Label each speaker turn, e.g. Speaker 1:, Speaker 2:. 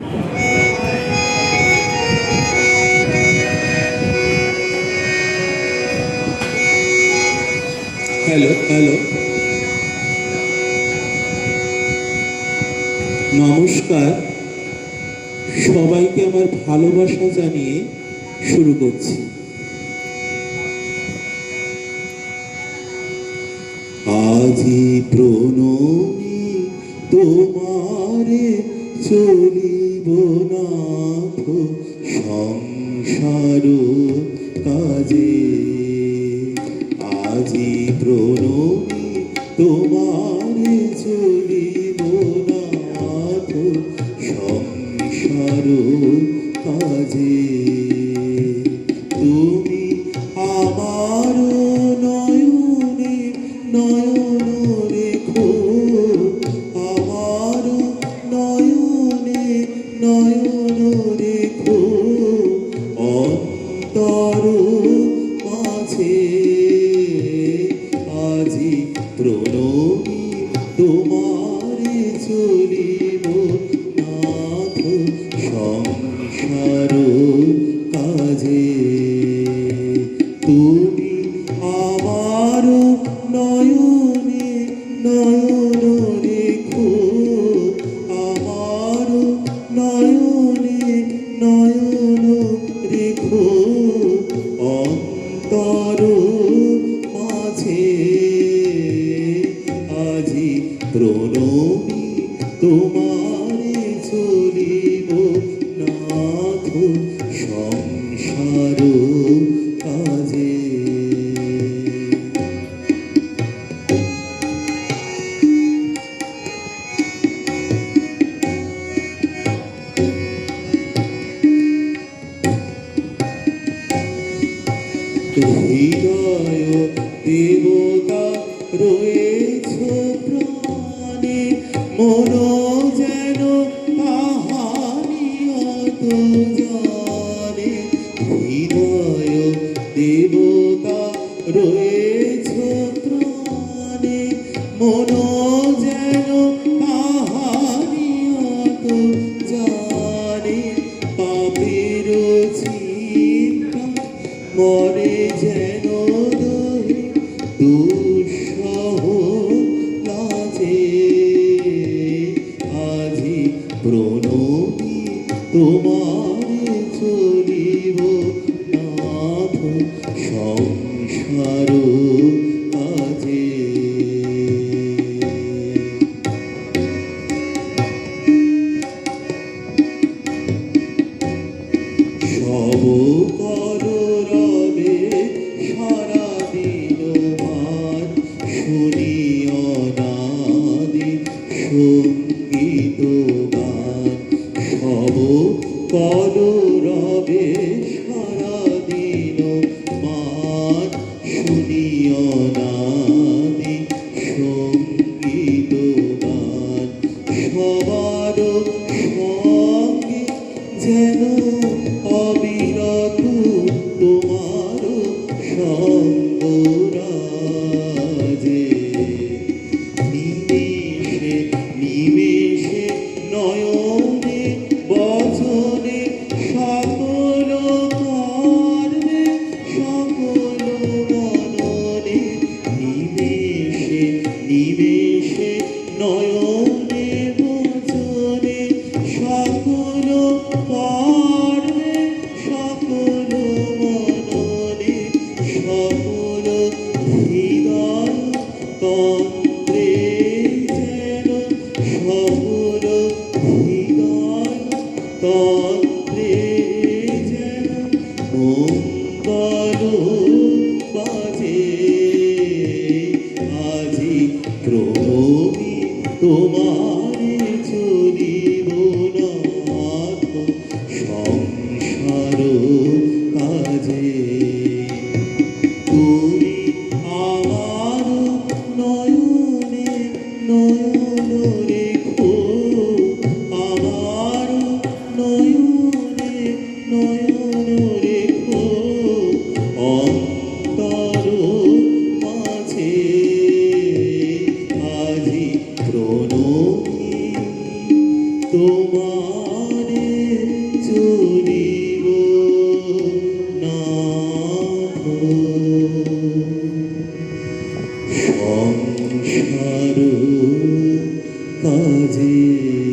Speaker 1: Hello hello, নমস্কার। সবাইকে আমার ভালোবাসা জানিয়ে শুরু করছি। আজি প্রণমী তোমারে, চলিব নাথ সংসার কাজে। আজি প্রণমী তোমারে, চলিব নাথ সংসার কাজে। তুমি আমার নয়নে নয়ন রেখো, আমার নয়নে নয়ন রেখো, অন্তর মাঝে। আজি প্রণমী তোমারে, চলিব নাথ সংসার কাজে। তুমি আমার নয়নে নয়ন রেখো, আমার নয়নে নয়ন রেখো, অন্তর মাঝে। আজি প্রণমী তোমারে, চলিব নাথ সংসার কাজে। হৃদয় দেবতা রয়েছ প্রাণে, মন যেন তাহারি অত জানে। হৃদয় দেবতা রয়েছ প্রাণে, মন যেন তাহারি অত জানে। পাপের চিন্তা মরে যেন দোহে, দুঃসহ লাজে। আজি প্রণমী তোমারে, চলিব নাথ সংসার কাজে। সব কর রবে সারাদিন মান, শুনি অনাদি সঙ্গীত গান। সব কর রবে সারাদিন মান, শুনি অনাদি সঙ্গীত গান। সবার সঙ্গে যেন অবিরত তোমার সঙ্গ রাজে। নিমেষে নিমেষে নয়নে বচনে, সকল কর্মে সকল মননে। নিমেষে নিমেষে নয়নে বচনে, সকল কর্মে সকল মননে। সকল হৃদয় তন্ত্রে যেন, সকল হৃদয় তন্ত্রে যেন মঙ্গল বাজে। আজি প্রণমী তোমারে, চলিব নাথ সংসার কাজে। তুমি আমার নয়নে নয়ন রেখো, আমার নয়ন সংসার কাজে